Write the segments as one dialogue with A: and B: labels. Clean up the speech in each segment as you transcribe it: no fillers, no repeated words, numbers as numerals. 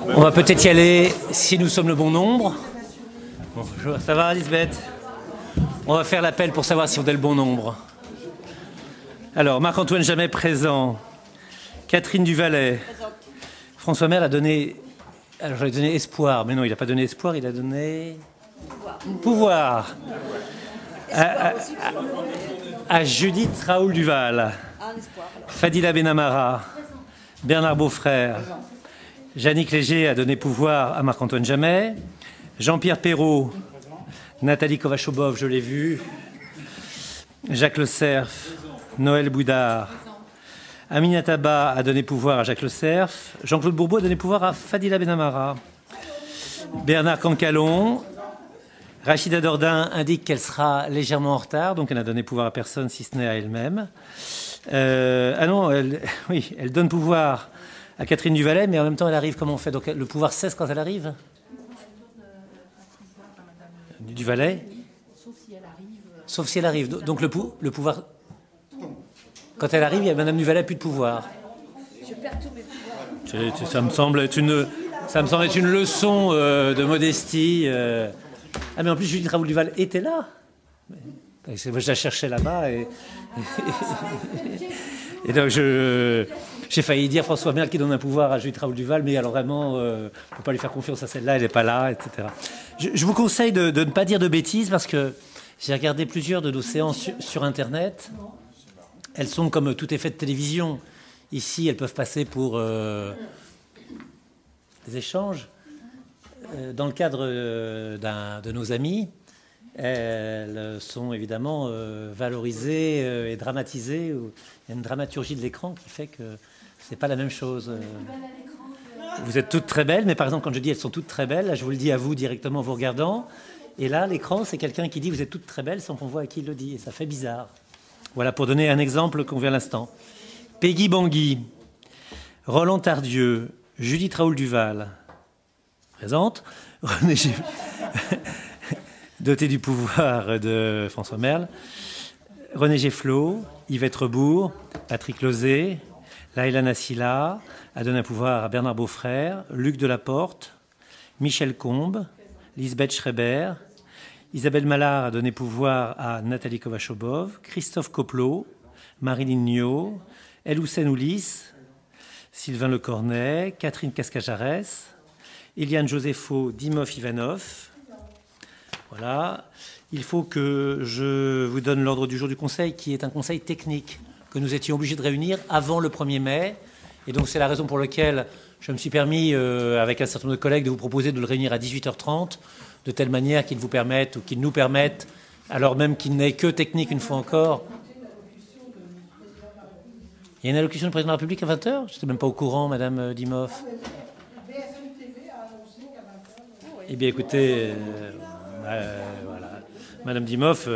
A: On va peut-être y aller si nous sommes le bon nombre. Bon, ça va, Lisbeth? On va faire l'appel pour savoir si on est le bon nombre. Alors, Marc-Antoine Jamais présent. Catherine Duvalet. François Merle a donné... Alors, j'allais donner espoir, mais non, il n'a pas donné espoir, il a donné... Pouvoir. À Judith Raoul Duval. Fadila Benamara. Bernard Beaufrère. Yannick Léger a donné pouvoir à Marc-Antoine Jamais. Jean-Pierre Perrault. Nathalie Kovachobov, je l'ai vu. Jacques Le Cerf. Noël Boudard. Aminata Ba a donné pouvoir à Jacques Le Cerf. Jean-Claude Bourbeau a donné pouvoir à Fadila Benamara. Bernard Cancalon. Rachida Dordain indique qu'elle sera légèrement en retard, donc elle n'a donné pouvoir à personne si ce n'est à elle-même. Ah non, elle donne pouvoir à Catherine Duvalet, mais en même temps elle arrive, comment on fait? Donc le pouvoir cesse quand elle arrive? Duvalet? Sauf si elle arrive. Donc le pouvoir... Quand elle arrive, il y a Madame Duvalet, plus de pouvoir. Je perds tous mes pouvoirs. Ça me semble être une leçon de modestie. Ah mais en plus Judith Raoul Duval était là. Moi je la cherchais là-bas et donc j'ai failli dire François Merle qui donne un pouvoir à Judith Raoul Duval, mais alors vraiment on ne peut pas lui faire confiance à celle-là, elle n'est pas là, etc. Je vous conseille de ne pas dire de bêtises parce que j'ai regardé plusieurs de nos séances sur Internet. Elles sont comme tout effet de télévision. Ici, elles peuvent passer pour des échanges. Dans le cadre de nos amis, elles sont évidemment valorisées et dramatisées. Il y a une dramaturgie de l'écran qui fait que c'est pas la même chose. Vous êtes toutes très belles, mais par exemple, quand je dis elles sont toutes très belles, là, je vous le dis à vous directement en vous regardant. Et là, l'écran, c'est quelqu'un qui dit vous êtes toutes très belles sans qu'on voit à qui il le dit. Et ça fait bizarre. Voilà, pour donner un exemple qu'on vient à l'instant. Peggy Bangui, Roland Tardieu, Judith Raoul Duval, présente, René doté du pouvoir de François Merle, René Géflot, Yvette Rebourg, Patrick Lozé, Laïla Nassila a donné un pouvoir à Bernard Beaufrère, Luc Delaporte, Michel Combes, Lisbeth Schreiber, Isabelle Mallard a donné pouvoir à Nathalie Kovachobov, Christophe Coplot, Marilyn Niot, El Houssen Oulis, Sylvain Lecornet, Catherine Cascajarès, Eliane Josepho, Dimov Ivanov. Voilà. Il faut que je vous donne l'ordre du jour du Conseil, qui est un conseil technique que nous étions obligés de réunir avant le 1er mai. Et donc c'est la raison pour laquelle je me suis permis, avec un certain nombre de collègues, de vous proposer de le réunir à 18h30, de telle manière qu'il vous permette, ou qu'il nous permette, alors même qu'il n'est que technique une fois encore. Il y a une allocution du président de la République à 20h? Je n'étais même pas au courant, Madame Dimov. Eh bien, écoutez, voilà, Madame Dimov,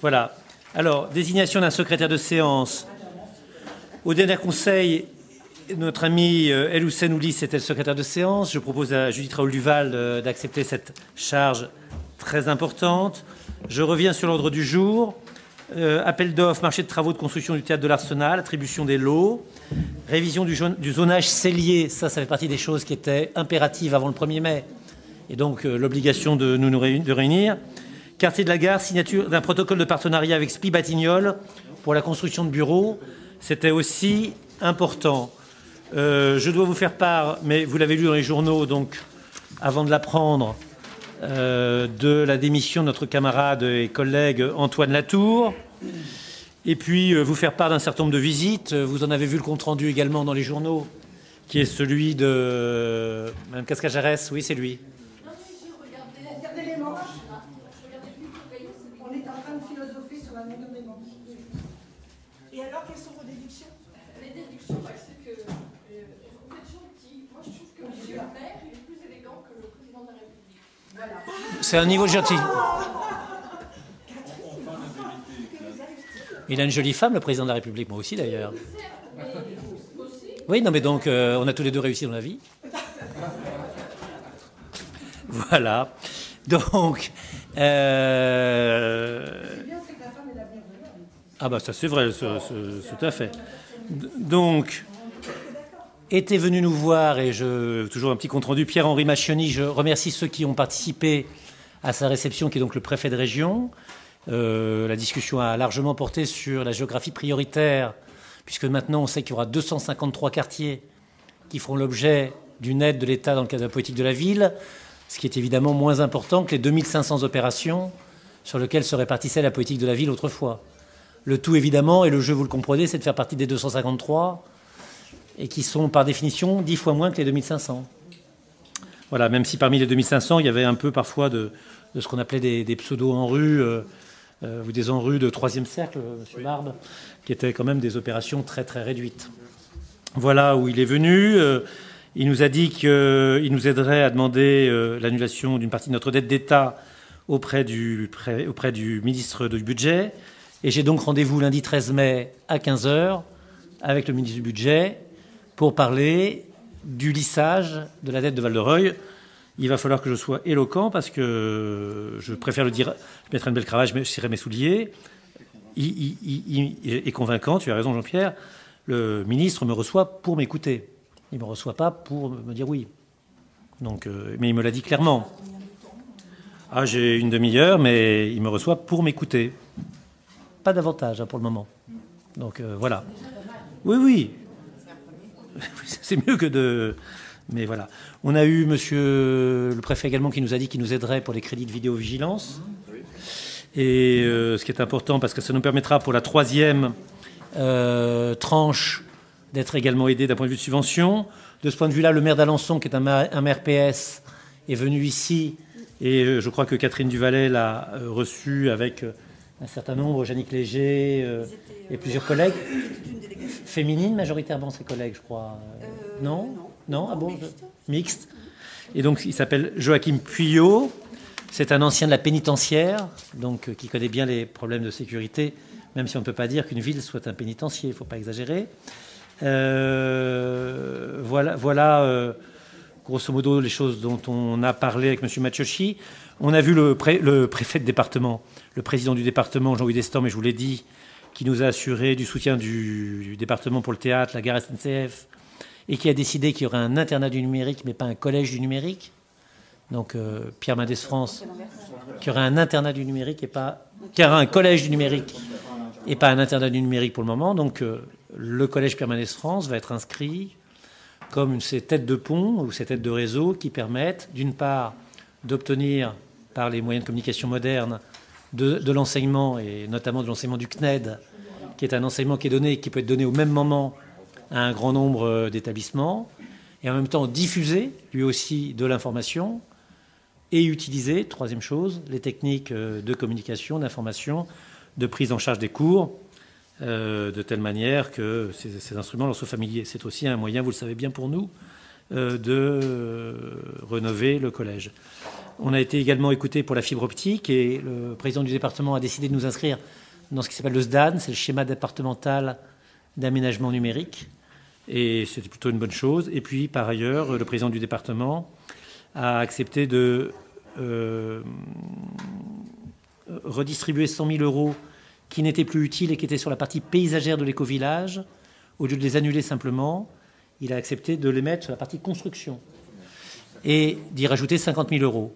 A: voilà. Alors, désignation d'un secrétaire de séance. Au dernier conseil, notre ami El Houssen Oulis était le secrétaire de séance. Je propose à Judith Raoul Duval d'accepter cette charge très importante. Je reviens sur l'ordre du jour. Appel d'offres, marché de travaux de construction du théâtre de l'Arsenal, attribution des lots, révision du zonage cellier. Ça fait partie des choses qui étaient impératives avant le 1er mai. Et donc l'obligation de nous réunir. Quartier de la Gare, signature d'un protocole de partenariat avec SPI Batignolles pour la construction de bureaux. C'était aussi important. Je dois vous faire part, mais vous l'avez lu dans les journaux, donc avant de l'apprendre, de la démission de notre camarade et collègue Antoine Latour. Et puis vous faire part d'un certain nombre de visites. Vous en avez vu le compte-rendu également dans les journaux, qui est celui de Mme Cascajarès. Oui, c'est lui.
B: Regardez les manches. On est en train de philosopher sur la nombre des manches. Et alors, quelles sont vos déductions?
C: Les déductions, c'est que vous êtes gentil. Moi, je trouve que M. le maire est plus élégant que le président de la République.
B: Voilà.
A: C'est un niveau de gentil. Il a une jolie femme, le président de la République, moi aussi d'ailleurs. Oui, non, mais donc on a tous les deux réussi dans la vie. Voilà. Donc.
B: C'est bien, c'est que la femme est la bienvenue.
A: Ah, bah, ça c'est vrai, tout à fait. Donc. était venu nous voir, et toujours un petit compte-rendu, Pierre-Henri Machioni, je remercie ceux qui ont participé à sa réception, qui est donc le préfet de région. La discussion a largement porté sur la géographie prioritaire, puisque maintenant on sait qu'il y aura 253 quartiers qui feront l'objet d'une aide de l'État dans le cadre de la politique de la ville, ce qui est évidemment moins important que les 2500 opérations sur lesquelles se répartissait la politique de la ville autrefois. Le tout, évidemment, et le jeu, vous le comprenez, c'est de faire partie des 253, et qui sont, par définition, 10 fois moins que les 2500. Voilà, même si parmi les 2500, il y avait un peu, parfois, de ce qu'on appelait des pseudos en rue, ou des en rue de troisième cercle, M. Barbe, qui étaient quand même des opérations très, très réduites. Voilà où il est venu. Il nous a dit qu'il nous aiderait à demander l'annulation d'une partie de notre dette d'État auprès du ministre du Budget. Et j'ai donc rendez-vous lundi 13 mai à 15h avec le ministre du Budget pour parler du lissage de la dette de Val-de-Reuil. Il va falloir que je sois éloquent parce que je préfère le dire, je mettrai une belle cravache, je cirerai mes souliers. Il est convaincant, tu as raison Jean-Pierre, le ministre me reçoit pour m'écouter. Il ne me reçoit pas pour me dire oui. Donc, mais il me l'a dit clairement. Ah, j'ai une demi-heure, mais il me reçoit pour m'écouter. Pas davantage pour le moment. Donc voilà. Oui, oui. C'est mieux que de... Mais voilà. On a eu monsieur le préfet également qui nous a dit qu'il nous aiderait pour les crédits de vidéovigilance. Et ce qui est important, parce que ça nous permettra pour la 3e tranche d'être également aidé d'un point de vue de subvention. De ce point de vue-là, le maire d'Alençon, qui est un maire PS, est venu ici. Et je crois que Catherine Duvalet l'a reçu avec un certain nombre, Yannick Léger et plusieurs collègues. Féminines majoritairement, ces collègues, je crois. Non. Ah bon, mixte. Et donc, il s'appelle Joachim Puyot. C'est un ancien de la pénitentiaire, donc qui connaît bien les problèmes de sécurité, même si on ne peut pas dire qu'une ville soit un pénitencier, il ne faut pas exagérer. Voilà grosso modo les choses dont on a parlé avec M. Macciochi. On a vu le préfet de département, le président du département, Jean-Louis Destor, mais je vous l'ai dit, qui nous a assuré du soutien du département pour le théâtre, la gare SNCF, et qui a décidé qu'il y aurait un internat du numérique, mais pas un collège du numérique. Donc Pierre Mendès France, qui aurait un internat du numérique et pas... qui aurait un collège du numérique et pas un internat du numérique pour le moment. Donc le collège Pierre Mendès France va être inscrit comme ces têtes de pont ou ces têtes de réseau qui permettent, d'une part, d'obtenir par les moyens de communication modernes de l'enseignement, et notamment de l'enseignement du CNED, qui est un enseignement qui est donné et qui peut être donné au même moment à un grand nombre d'établissements, et en même temps diffuser, lui aussi, de l'information, et utiliser, troisième chose, les techniques de communication, d'information, de prise en charge des cours, de telle manière que ces instruments leur soient familiers. C'est aussi un moyen, vous le savez bien pour nous, de rénover le collège. On a été également écouté pour la fibre optique, et le président du département a décidé de nous inscrire dans ce qui s'appelle le SDAN, c'est le schéma départemental d'aménagement numérique, et c'est plutôt une bonne chose. Et puis, par ailleurs, le président du département a accepté de redistribuer 100 000 euros qui n'étaient plus utiles et qui étaient sur la partie paysagère de l'éco-village. Au lieu de les annuler simplement, il a accepté de les mettre sur la partie construction et d'y rajouter 50 000 euros.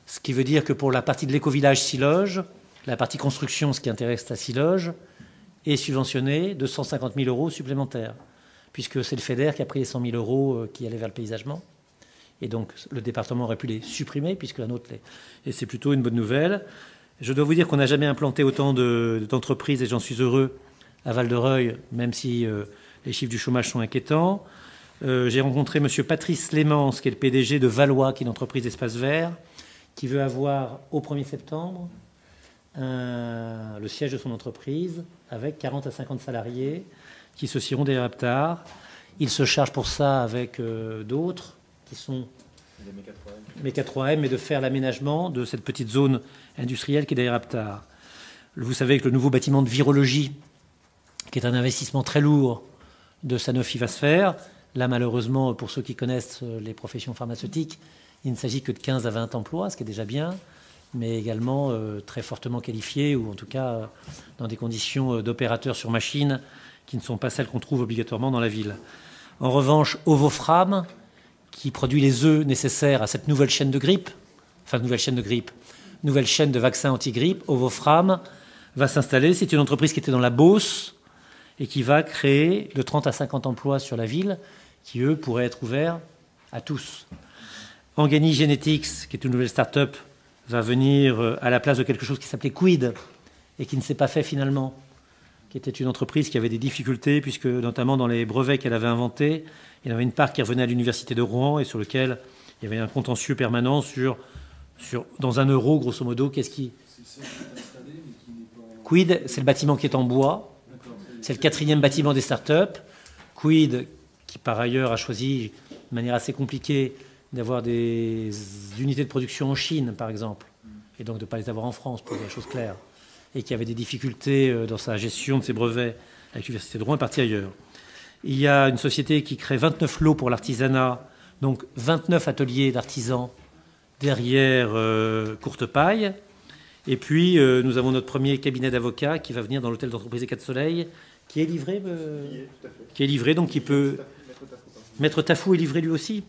A: Ce qui veut dire que pour la partie de l'éco-village Siloge, la partie construction, ce qui intéresse à Siloge, est subventionnée de 150 000 euros supplémentaires, puisque c'est le FEDER qui a pris les 100 000 euros qui allaient vers le paysagement. Et donc, le département aurait pu les supprimer, puisque la nôtre l'est. Et c'est plutôt une bonne nouvelle. Je dois vous dire qu'on n'a jamais implanté autant d'entreprises, et j'en suis heureux, à Val-de-Reuil, même si les chiffres du chômage sont inquiétants. J'ai rencontré M. Patrice Lémence, qui est le PDG de Valois, qui est une entreprise d'espace vert, qui veut avoir, au 1er septembre, le siège de son entreprise, avec 40 à 50 salariés, qui se sieront derrière Aptar. Il se charge pour ça avec d'autres, qui sont Méca 3M, et de faire l'aménagement de cette petite zone industrielle qui est derrière Aptar. Vous savez que le nouveau bâtiment de virologie, qui est un investissement très lourd de Sanofi, va se faire. Là, malheureusement, pour ceux qui connaissent les professions pharmaceutiques, il ne s'agit que de 15 à 20 emplois, ce qui est déjà bien, mais également très fortement qualifiés, ou en tout cas dans des conditions d'opérateurs sur machine qui ne sont pas celles qu'on trouve obligatoirement dans la ville. En revanche, Ovofram, qui produit les œufs nécessaires à cette nouvelle chaîne de grippe, nouvelle chaîne de vaccins anti-grippe, Ovofram va s'installer. C'est une entreprise qui était dans la Beauce et qui va créer de 30 à 50 emplois sur la ville, qui, eux, pourraient être ouverts à tous. Angani Genetics, qui est une nouvelle start-up, va venir à la place de quelque chose qui s'appelait Quid et qui ne s'est pas fait finalement, qui était une entreprise qui avait des difficultés, puisque notamment dans les brevets qu'elle avait inventés, il y avait une part qui revenait à l'université de Rouen et sur lequel il y avait un contentieux permanent dans 1 euro, grosso modo, qu'est-ce qui... Quid, c'est le bâtiment qui est en bois. C'est le 4e bâtiment des startups. Quid, qui par ailleurs a choisi de manière assez compliquée d'avoir des unités de production en Chine, par exemple, et donc de ne pas les avoir en France, pour dire la chose claire, et qui avait des difficultés dans sa gestion de ses brevets avec l'université de Rouen, est parti ailleurs. Il y a une société qui crée 29 lots pour l'artisanat, donc 29 ateliers d'artisans derrière Courtepaille. Et puis, nous avons notre premier cabinet d'avocats qui va venir dans l'hôtel d'entreprise des Quatre Soleils, qui est livré, donc qui peut... Maître Tafou est livré lui aussi.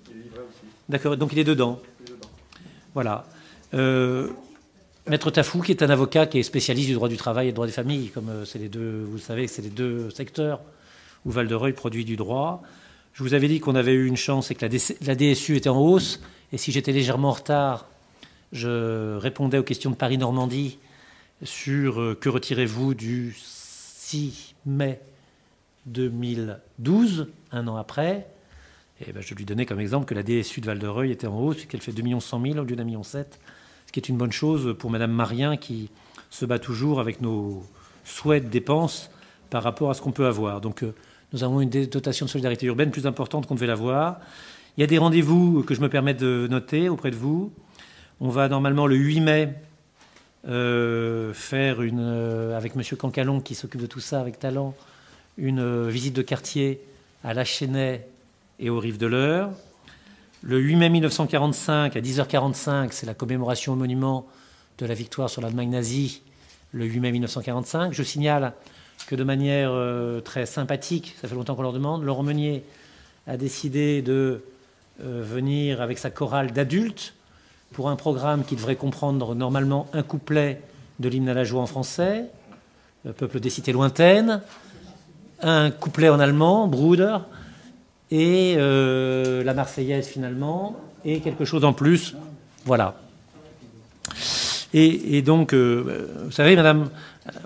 A: D'accord, donc il est dedans. Voilà. Maître Tafou, qui est un avocat qui est spécialiste du droit du travail et du droit des familles, comme c'est les deux, vous le savez, c'est les 2 secteurs où Val-de-Reuil produit du droit. Je vous avais dit qu'on avait eu une chance et que la DSU était en hausse. Et si j'étais légèrement en retard, je répondais aux questions de Paris-Normandie sur que retirez-vous du 6 mai 2012, 1 an après. Et ben, je lui donnais comme exemple que la DSU de Val-de-Reuil était en hausse, puisqu'elle fait 2,1 millions au lieu d'1,7 million, ce qui est une bonne chose pour Madame Marien, qui se bat toujours avec nos souhaits de dépenses par rapport à ce qu'on peut avoir. Donc nous avons une dotation de solidarité urbaine plus importante qu'on devait l'avoir. Il y a des rendez-vous que je me permets de noter auprès de vous. On va normalement le 8 mai faire avec M. Cancalon, qui s'occupe de tout ça avec talent, une visite de quartier à La Chênaie et aux Rives de l'Eure. Le 8 mai 1945, à 10h45, c'est la commémoration au monument de la victoire sur l'Allemagne nazie, le 8 mai 1945. Je signale que de manière très sympathique, ça fait longtemps qu'on leur demande, Laurent Meunier a décidé de venir avec sa chorale d'adultes pour un programme qui devrait comprendre normalement un couplet de l'hymne à la joie en français, le peuple des cités lointaines, un couplet en allemand, Bruder, et la Marseillaise finalement, et quelque chose en plus. Voilà. Et donc, vous savez, madame,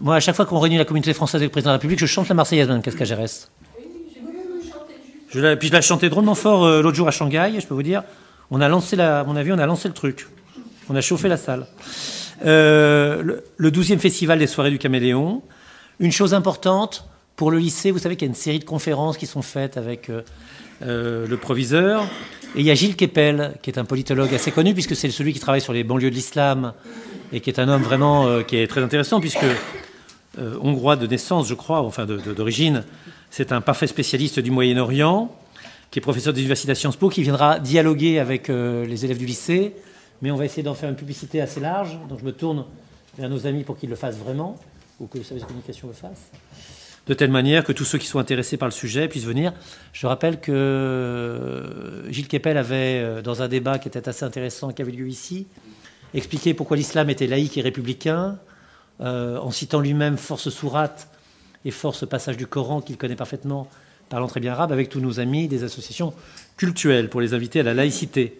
A: moi, à chaque fois qu'on réunit la communauté française avec le président de la République, je chante la Marseillaise, madame Cascagérès. Puis je la chantais drôlement fort l'autre jour à Shanghai, je peux vous dire. On a lancé à mon avis, on a lancé le truc. On a chauffé la salle. Le 12e festival des soirées du Caméléon. Une chose importante pour le lycée, vous savez qu'il y a une série de conférences qui sont faites avec le proviseur. Et il y a Gilles Kepel, qui est un politologue assez connu, puisque c'est celui qui travaille sur les banlieues de l'islam, et qui est un homme vraiment qui est très intéressant, puisque hongrois de naissance, je crois, enfin d'origine, c'est un parfait spécialiste du Moyen-Orient, qui est professeur de l'université à Sciences Po, qui viendra dialoguer avec les élèves du lycée. Mais on va essayer d'en faire une publicité assez large. Donc je me tourne vers nos amis pour qu'ils le fassent vraiment, ou que le service de communication le fasse, de telle manière que tous ceux qui sont intéressés par le sujet puissent venir. Je rappelle que Gilles Kepel avait, dans un débat qui était assez intéressant, qui avait lieu ici, expliqué pourquoi l'islam était laïque et républicain, en citant lui-même force sourate et force passage du Coran qu'il connaît parfaitement, parlant très bien arabe, avec tous nos amis des associations cultuelles pour les inviter à la laïcité.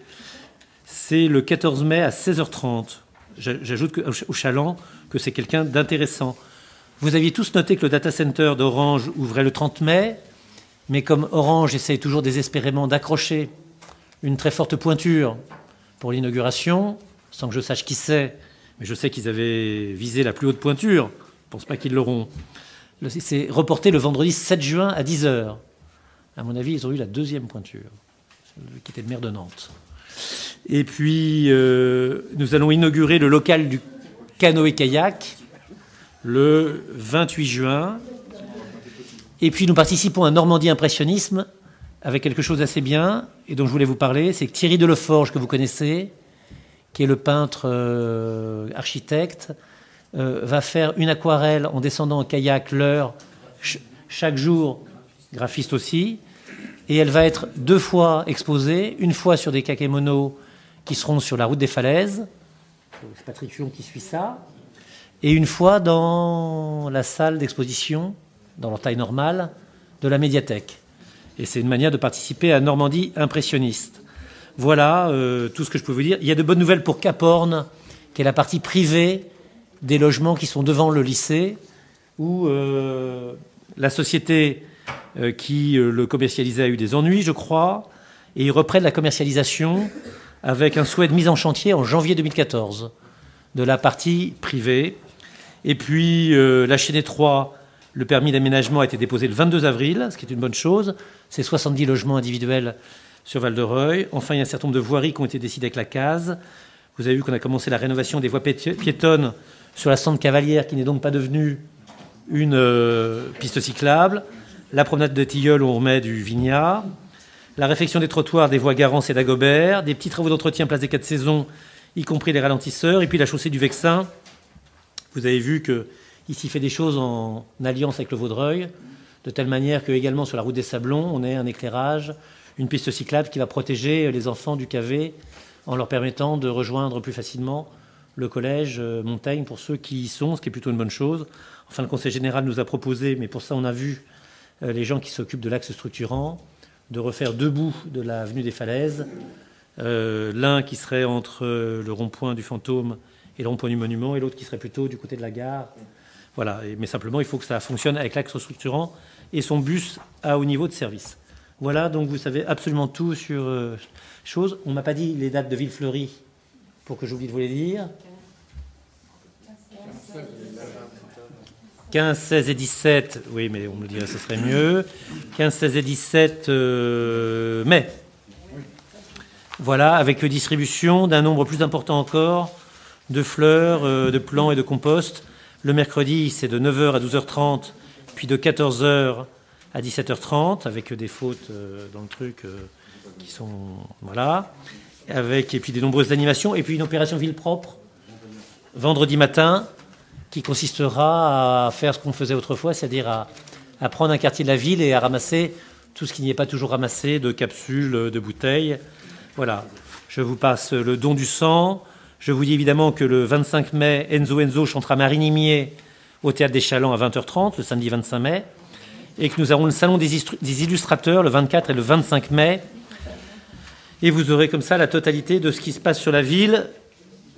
A: C'est le 14 mai à 16h30. J'ajoute au Chaland que c'est quelqu'un d'intéressant. Vous aviez tous noté que le data center d'Orange ouvrait le 30 mai, mais comme Orange essaye toujours désespérément d'accrocher une très forte pointure pour l'inauguration, sans que je sache qui c'est, mais je sais qu'ils avaient visé la plus haute pointure, je ne pense pas qu'ils l'auront. C'est reporté le vendredi 7 juin à 10h. À mon avis, ils ont eu la 2e pointure, qui était le maire de Nantes. Et puis, nous allons inaugurer le local du canoë-kayak le 28 juin. Et puis, nous participons à Normandie Impressionnisme avec quelque chose d'assez bien et dont je voulais vous parler. C'est que Thierry Deleforge, que vous connaissez, qui est le peintre architecte, va faire une aquarelle en descendant en kayak l'heure chaque jour, graphiste aussi, Et elle va être 2 fois exposée, une fois sur des kakémonos qui seront sur la route des falaises, c'est Patrick Huon qui suit ça, et une fois dans la salle d'exposition, dans leur taille normale, de la médiathèque. Et c'est une manière de participer à Normandie impressionniste. Voilà tout ce que je peux vous dire. Il y a de bonnes nouvelles pour Caporne, qui est la partie privée des logements qui sont devant le lycée, où la société qui le commercialisait a eu des ennuis, je crois, et ils reprennent la commercialisation avec un souhait de mise en chantier en janvier 2014 de la partie privée. Et puis la chaîne 3, le permis d'aménagement a été déposé le 22 avril, ce qui est une bonne chose. C'est 70 logements individuels sur Val-de-Reuil. Enfin, il y a un certain nombre de voiries qui ont été décidées avec la CASE. Vous avez vu qu'on a commencé la rénovation des voies piétonnes sur la Sente Cavalière, qui n'est donc pas devenue une piste cyclable. La promenade de Tilleul, où on remet du Vignat. La réfection des trottoirs des voies Garance et d'Agobert. Des petits travaux d'entretien place des 4 saisons, y compris les ralentisseurs. Et puis la chaussée du Vexin. Vous avez vu qu'ici fait des choses en alliance avec le Vaudreuil, de telle manière que également sur la route des Sablons, on ait un éclairage, une piste cyclable qui va protéger les enfants du KV en leur permettant de rejoindre plus facilement le collège Montaigne pour ceux qui y sont, ce qui est plutôt une bonne chose. Enfin, le Conseil général nous a proposé, mais pour ça on a vu les gens qui s'occupent de l'axe structurant, de refaire 2 bouts de l'avenue des Falaises, l'un qui serait entre le rond-point du Fantôme et le rond-point du Monument, et l'autre qui serait plutôt du côté de la gare. Voilà, mais simplement il faut que ça fonctionne avec l'axe structurant et son bus à haut niveau de service. Voilà, donc vous savez absolument tout sur choses. On ne m'a pas dit les dates de Villefleury pour que j'oublie de vous les dire. 15, 16 et 17, oui, mais on me dirait que ce serait mieux. 15, 16 et 17 mai. Voilà, avec distribution d'un nombre plus important encore de fleurs, de plants et de compost. Le mercredi, c'est de 9h à 12h30, puis de 14h à 17h30, avec des fautes dans le truc qui sont... Voilà. Et puis des nombreuses animations. Et puis une opération ville propre, vendredi matin, qui consistera à faire ce qu'on faisait autrefois, c'est-à-dire à prendre un quartier de la ville et à ramasser tout ce qui n'y est pas toujours ramassé, de capsules, de bouteilles. Voilà. Je vous passe le don du sang. Je vous dis évidemment que le 25 mai, Enzo chantera Marigny-Mier au Théâtre des Chalands à 20h30, le samedi 25 mai, et que nous aurons le Salon des illustrateurs le 24 et le 25 mai. Et vous aurez comme ça la totalité de ce qui se passe sur la ville.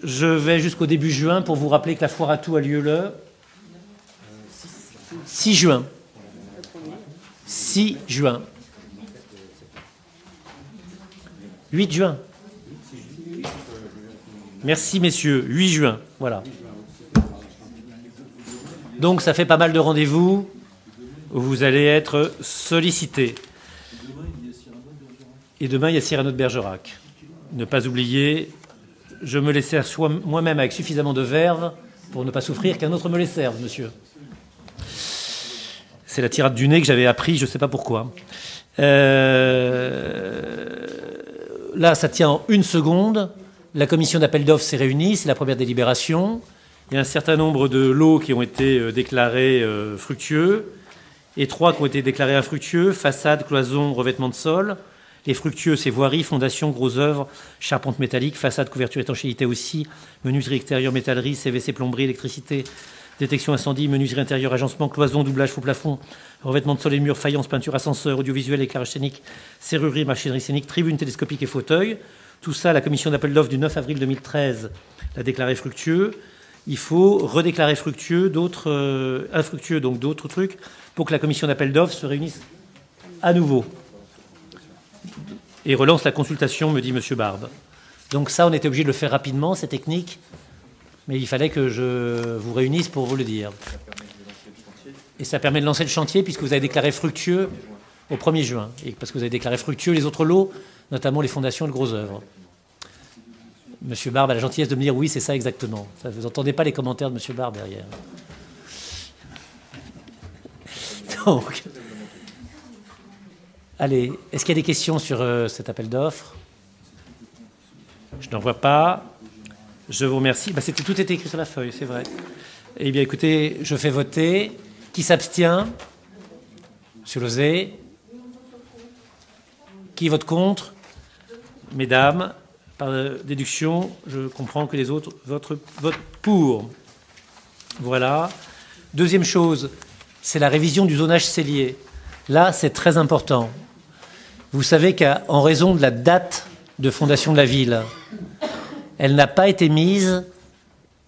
A: Je vais jusqu'au début juin pour vous rappeler que la foire à tout a lieu le 6 juin. 6 juin. 8 juin. Merci messieurs, 8 juin, voilà. Donc ça fait pas mal de rendez-vous où vous allez être sollicités. Et demain, il y a Cyrano de Bergerac. Ne pas oublier, je me les sers moi-même avec suffisamment de verve pour ne pas souffrir qu'un autre me les serve, monsieur. C'est la tirade du nez que j'avais appris, je ne sais pas pourquoi. Là, ça tient en 1 seconde. La commission d'appel d'offres s'est réunie, c'est la première délibération. Il y a un certain nombre de lots qui ont été déclarés fructueux et 3 qui ont été déclarés infructueux, façade, cloison, revêtement de sol. Les fructueux, c'est voirie, fondation, gros œuvres, charpente métallique, façade, couverture, étanchéité aussi, menuiserie extérieure, métallerie, CVC, plomberie, électricité, détection incendie, menuiserie intérieure, agencement, cloison, doublage, faux plafond, revêtement de sol et murs, faïence, peinture, ascenseur, audiovisuel, éclairage scénique, serrurerie, machinerie scénique, tribune télescopique et fauteuil. Tout ça, la commission d'appel d'offres du 9 avril 2013 l'a déclaré fructueux. Il faut redéclarer fructueux, d'autres infructueux, donc d'autres trucs, pour que la commission d'appel d'offres se réunisse à nouveau. Et relance la consultation, me dit M. Barbe. Donc ça, on était obligé de le faire rapidement, c'est technique, mais il fallait que je vous réunisse pour vous le dire. Et ça permet de lancer le chantier, puisque vous avez déclaré fructueux au 1er juin, et parce que vous avez déclaré fructueux les autres lots, notamment les fondations et le gros œuvre. M. Barbe a la gentillesse de me dire oui, c'est ça exactement. Ça, vous n'entendez pas les commentaires de M. Barbe derrière. Donc, allez, est-ce qu'il y a des questions sur cet appel d'offres? Je n'en vois pas. Je vous remercie. Tout était écrit sur la feuille, c'est vrai. Eh bien, écoutez, je fais voter. Qui s'abstient? M. Lozé. Qui vote contre? Mesdames, par déduction, je comprends que les autres votent pour. Voilà. Deuxième chose, c'est la révision du zonage cellier. Là, c'est très important. Vous savez qu'en raison de la date de fondation de la ville, elle n'a pas été mise,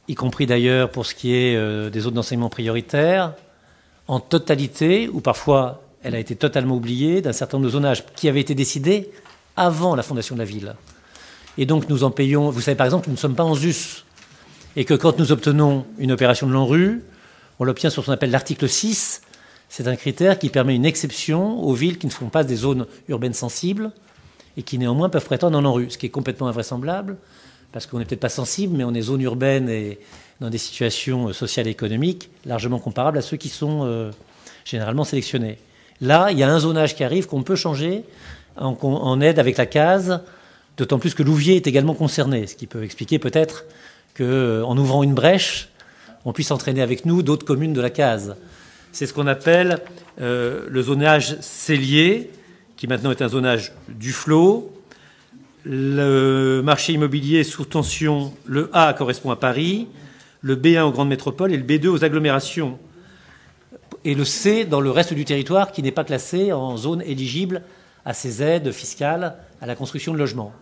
A: y compris d'ailleurs pour ce qui est des zones d'enseignement prioritaires, en totalité, ou parfois elle a été totalement oubliée, d'un certain nombre de zonages qui avaient été décidés avant la fondation de la ville. Et donc nous en payons, vous savez par exemple que nous ne sommes pas en ZUS, et que quand nous obtenons une opération de l'ANRU, on l'obtient sur ce qu'on appelle l'article 6, c'est un critère qui permet une exception aux villes qui ne font pas des zones urbaines sensibles et qui néanmoins peuvent prétendre en ANRU, ce qui est complètement invraisemblable, parce qu'on n'est peut-être pas sensible, mais on est zone urbaine et dans des situations sociales et économiques largement comparables à ceux qui sont généralement sélectionnés. Là, il y a un zonage qui arrive qu'on peut changer en aide avec la case, d'autant plus que Louviers est également concerné, ce qui peut expliquer peut-être qu'en ouvrant une brèche, on puisse entraîner avec nous d'autres communes de la case. C'est ce qu'on appelle le zonage cellier, qui maintenant est un zonage Duflot. Le marché immobilier sous tension, le A correspond à Paris, le B1 aux grandes métropoles et le B2 aux agglomérations. Et le C dans le reste du territoire qui n'est pas classé en zone éligible à ces aides fiscales à la construction de logements.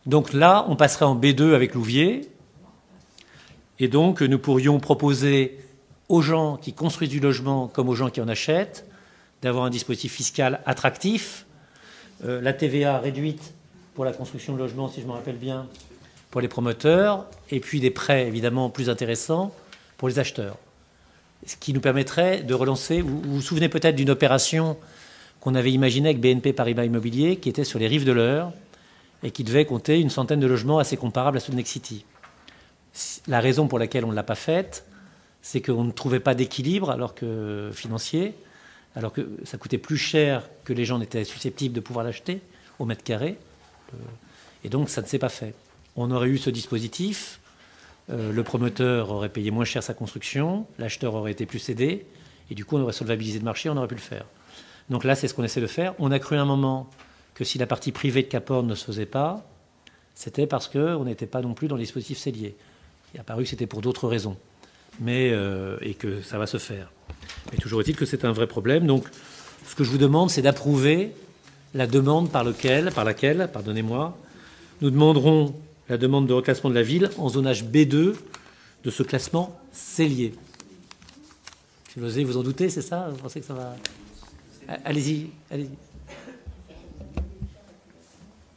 A: Donc là, on passerait en B2 avec Louviers. Et donc, nous pourrions proposer aux gens qui construisent du logement comme aux gens qui en achètent d'avoir un dispositif fiscal attractif. La TVA réduite pour la construction de logements, si je me rappelle bien, pour les promoteurs. Et puis des prêts, évidemment, plus intéressants pour les acheteurs. Ce qui nous permettrait de relancer. Vous vous souvenez peut-être d'une opération qu'on avait imaginée avec BNP Paribas Immobilier, qui était sur les rives de l'Eure et qui devait compter une centaine de logements assez comparables à ceux de Nexity. La raison pour laquelle on ne l'a pas faite, c'est qu'on ne trouvait pas d'équilibre financier, alors que ça coûtait plus cher que les gens n'étaient susceptibles de pouvoir l'acheter au mètre carré. Et donc, ça ne s'est pas fait. On aurait eu ce dispositif, le promoteur aurait payé moins cher sa construction, l'acheteur aurait été plus aidé, et du coup, on aurait solvabilisé le marché, on aurait pu le faire. Donc là, c'est ce qu'on essaie de faire. On a cru un moment que si la partie privée de Cap Horn ne se faisait pas, c'était parce qu'on n'était pas non plus dans le dispositif cellier. Il est apparu que c'était pour d'autres raisons, et que ça va se faire. Mais toujours est-il que c'est un vrai problème. Donc, ce que je vous demande, c'est d'approuver la demande par laquelle, nous demanderons la demande de reclassement de la ville en zonage B2 de ce classement cellier. Si vous osez vous en douter, c'est ça? Vous pensez que ça va... Allez-y.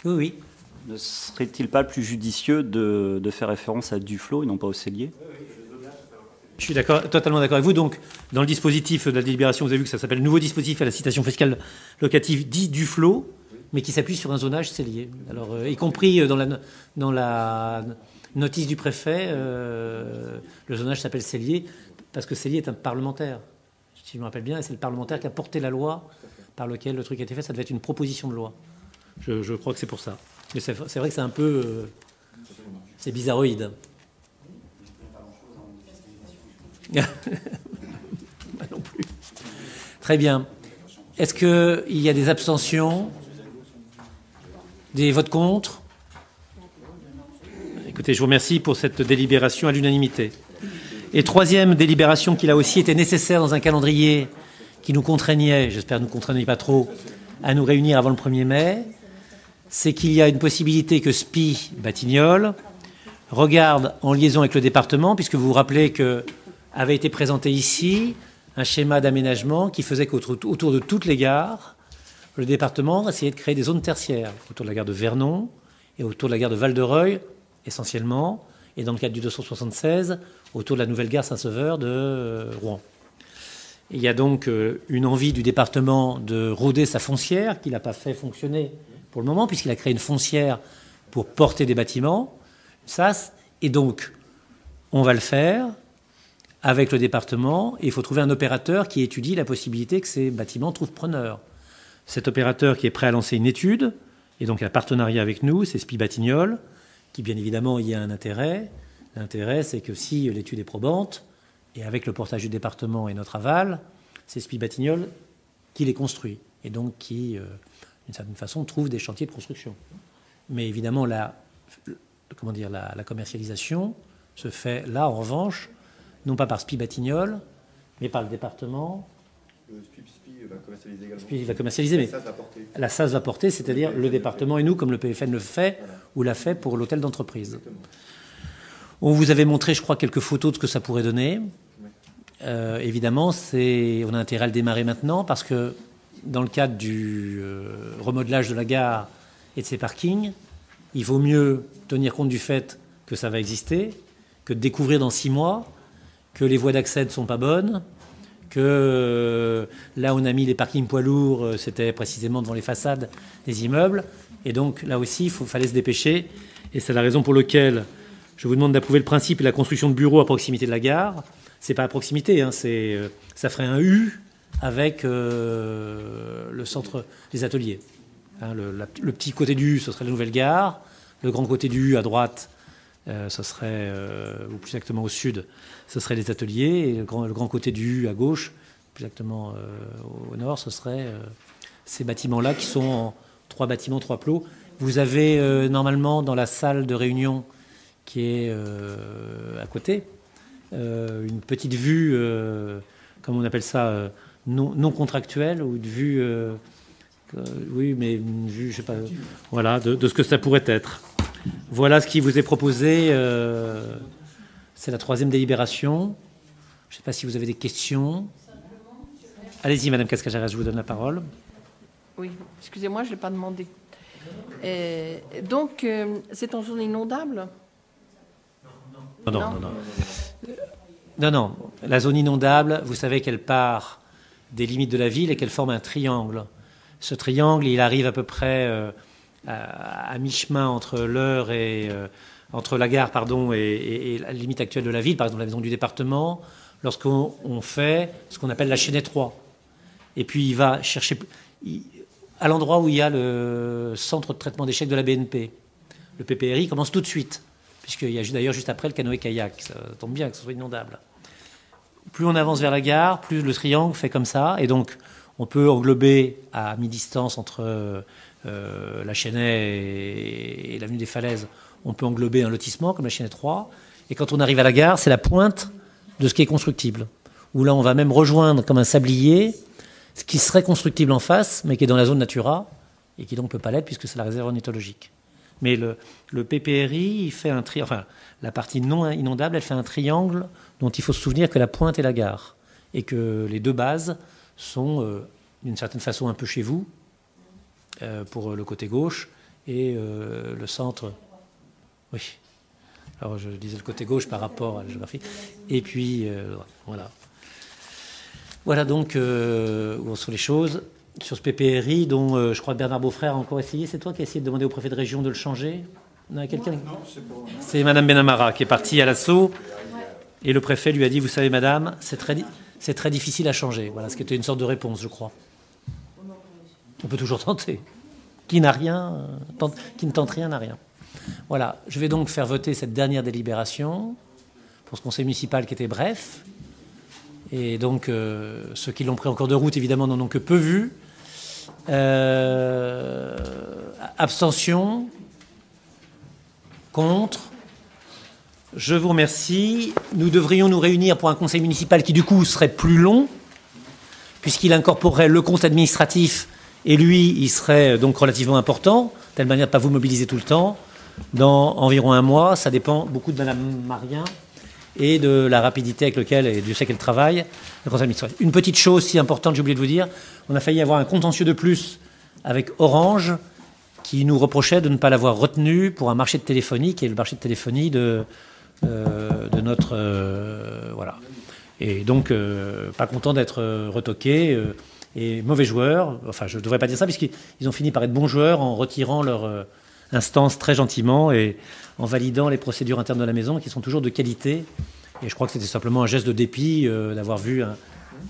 A: Oui.
D: Ne serait-il pas plus judicieux de faire référence à Duflot et non pas au cellier?
A: Je suis totalement d'accord avec vous. Donc, dans le dispositif de la délibération, vous avez vu que ça s'appelle nouveau dispositif à la citation fiscale locative dit Duflot, mais qui s'appuie sur un zonage cellier. Alors, y compris dans la notice du préfet, le zonage s'appelle cellier parce que cellier est un parlementaire. Si je me rappelle bien, et c'est le parlementaire qui a porté la loi par laquelle le truc a été fait. Ça devait être une proposition de loi. Je crois que c'est pour ça. Mais c'est vrai que c'est un peu... c'est bizarroïde. Pas non plus. Très bien. Est-ce qu'il y a des abstentions? Des votes contre? Écoutez, je vous remercie pour cette délibération à l'unanimité. Et troisième délibération qui, là aussi, était nécessaire dans un calendrier qui nous contraignait, j'espère ne nous contraignait pas trop, à nous réunir avant le 1er mai, c'est qu'il y a une possibilité que SPI Batignolles regarde en liaison avec le département, puisque vous vous rappelez qu'avait été présenté ici un schéma d'aménagement qui faisait qu'autour de toutes les gares, le département essayait de créer des zones tertiaires, autour de la gare de Vernon et autour de la gare de Val-de-Reuil, essentiellement, et dans le cadre du 276, autour de la nouvelle gare Saint-Sauveur de Rouen. Et il y a donc une envie du département de roder sa foncière, qu'il n'a pas fait fonctionner pour le moment, puisqu'il a créé une foncière pour porter des bâtiments, SAS, et donc on va le faire avec le département, et il faut trouver un opérateur qui étudie la possibilité que ces bâtiments trouvent preneur. Cet opérateur qui est prêt à lancer une étude, et donc un partenariat avec nous, c'est SPI Batignolles, qui bien évidemment y a un intérêt. L'intérêt, c'est que si l'étude est probante, et avec le portage du département et notre aval, c'est SPI Batignolles qui les construit, et donc qui d'une certaine façon, trouvent des chantiers de construction. Mais évidemment, la commercialisation se fait là, en revanche, non pas par SPI Batignolles, mais par le département.
E: Le SPI va commercialiser également.
A: SPI va commercialiser, mais la SAS va porter, c'est-à-dire le département et nous, comme le PFN le fait, ou l'a fait pour l'hôtel d'entreprise. On vous avait montré, je crois, quelques photos de ce que ça pourrait donner. Évidemment, on a intérêt à le démarrer maintenant, parce que dans le cadre du remodelage de la gare et de ses parkings, il vaut mieux tenir compte du fait que ça va exister, que de découvrir dans 6 mois que les voies d'accès ne sont pas bonnes, que là où on a mis les parkings poids lourds, c'était précisément devant les façades des immeubles. Et donc là aussi, il fallait se dépêcher. Et c'est la raison pour laquelle je vous demande d'approuver le principe et la construction de bureaux à proximité de la gare. C'est pas à proximité, hein, ça ferait un U avec le centre des ateliers. Hein, le petit côté du U, ce serait la nouvelle gare. Le grand côté du U à droite, ce serait, ou plus exactement au sud, ce serait les ateliers. Et le grand côté du U à gauche, plus exactement au nord, ce serait ces bâtiments-là qui sont en 3 bâtiments, 3 plots. Vous avez normalement dans la salle de réunion qui est à côté une petite vue, comme on appelle ça, non contractuelle, ou une vue, oui, mais une vue, je sais pas, voilà, de ce que ça pourrait être. Voilà ce qui vous est proposé. C'est la 3e délibération. Je ne sais pas si vous avez des questions. Allez-y, Madame Cascajaras, je vous donne la parole.
C: Oui, excusez-moi, je ne l'ai pas demandé. Donc, c'est en zone inondable ?
A: Non. La zone inondable, vous savez qu'elle part des limites de la ville et qu'elle forme un triangle. Ce triangle, il arrive à peu près à mi-chemin entre l'heure et entre la gare, et la limite actuelle de la ville, par exemple la maison du département, lorsqu'on fait ce qu'on appelle la chaînée 3. Et puis il va chercher à l'endroit où il y a le centre de traitement d'échecs de la BNP. Le PPRI commence tout de suite, puisqu'il y a d'ailleurs juste après le canoë-kayak. Ça tombe bien que ce soit inondable. Plus on avance vers la gare, plus le triangle fait comme ça. Et donc, on peut englober à mi-distance entre la Chênaie et l'avenue des Falaises, on peut englober un lotissement comme la Chênaie 3. Et quand on arrive à la gare, c'est la pointe de ce qui est constructible. Où là, on va même rejoindre comme un sablier ce qui serait constructible en face, mais qui est dans la zone Natura, et qui donc ne peut pas l'être puisque c'est la réserve ornithologique. Mais le PPRI, il fait la partie non inondable, elle fait un triangle dont il faut se souvenir que la pointe est la gare. Et que les 2 bases sont, d'une certaine façon, un peu chez vous, pour le côté gauche, et le centre. Oui. Alors, je disais le côté gauche par rapport à la géographie. Et puis, voilà. Voilà donc où sont les choses. Sur ce PPRI, dont je crois que Bernard Beaufrère a encore essayé. C'est toi qui as essayé de demander au préfet de région de le changer ? Non, quelqu'un ? Non, c'est Madame Benamara qui est partie à l'assaut. Et le préfet lui a dit, vous savez, madame, c'est très difficile à changer. Voilà, ce qui était une sorte de réponse, je crois. On peut toujours tenter. Qui ne tente rien n'a rien. Voilà, je vais donc faire voter cette dernière délibération pour ce conseil municipal qui était bref. Et donc, ceux qui l'ont pris en cours de route, évidemment, n'en ont que peu vu. Abstention. Contre. Je vous remercie. Nous devrions nous réunir pour un conseil municipal qui, du coup, serait plus long, puisqu'il incorporerait le compte administratif, et lui, il serait donc relativement important, de telle manière de ne pas vous mobiliser tout le temps, dans environ 1 mois. Ça dépend beaucoup de Madame Marien et de la rapidité avec laquelle, et Dieu sait qu'elle travaille, le conseil administratif. Une petite chose si importante, j'ai oublié de vous dire, on a failli avoir un contentieux de plus avec Orange, qui nous reprochait de ne pas l'avoir retenu pour un marché de téléphonie, qui est le marché de téléphonie de notre... voilà. Et donc, pas content d'être retoqué, et mauvais joueur. Enfin, je ne devrais pas dire ça, puisqu'ils ont fini par être bons joueurs en retirant leur instance très gentiment et en validant les procédures internes de la maison, qui sont toujours de qualité. Et je crois que c'était simplement un geste de dépit d'avoir vu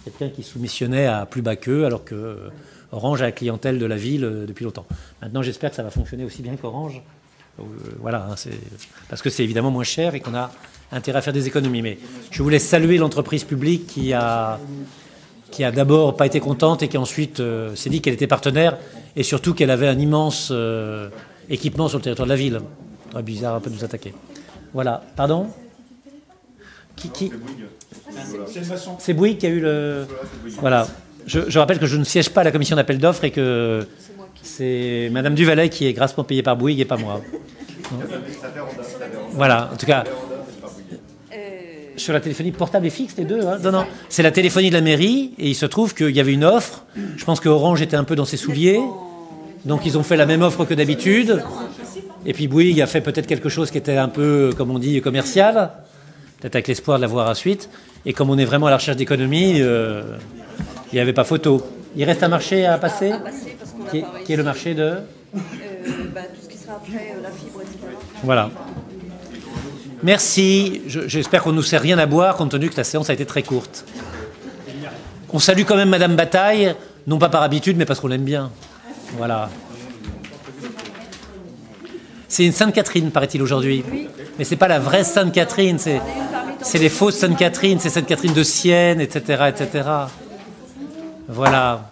A: quelqu'un qui soumissionnait à plus bas qu'eux, alors que Orange a la clientèle de la ville depuis longtemps. Maintenant, j'espère que ça va fonctionner aussi bien qu'Orange. Voilà, hein, parce que c'est évidemment moins cher et qu'on a intérêt à faire des économies. Mais je voulais saluer l'entreprise publique qui a qui a d'abord pas été contente et qui ensuite s'est dit qu'elle était partenaire et surtout qu'elle avait un immense équipement sur le territoire de la ville. Très bizarre un peu de nous attaquer. Voilà. Pardon ? Qui C'est Bouygues qui a eu le... Voilà. Je rappelle que je ne siège pas à la commission d'appel d'offres et que c'est Madame Duvalet qui est grassement payée par Bouygues et pas moi. Voilà. En tout cas... Sur la téléphonie portable et fixe, les deux. Hein. Non, c'est la téléphonie de la mairie et il se trouve qu'il y avait une offre. Je pense que Orange était un peu dans ses souliers. Donc ils ont fait la même offre que d'habitude. Et puis Bouygues a fait peut-être quelque chose qui était un peu, comme on dit, commercial. Peut-être avec l'espoir de l'avoir ensuite. Et comme on est vraiment à la recherche d'économie, il n'y avait pas photo. Il reste un marché à passer, qui est le marché de
F: tout ce qui sera après la fibre, etc.
A: Voilà. Merci. J'espère qu'on ne nous sert rien à boire, compte tenu que la séance a été très courte. On salue quand même Madame Bataille, non pas par habitude, mais parce qu'on l'aime bien. Voilà. C'est une Sainte-Catherine, paraît-il, aujourd'hui. Mais c'est pas la vraie Sainte-Catherine, c'est les fausses Sainte-Catherine, c'est Sainte-Catherine de Sienne, etc., etc. Voilà.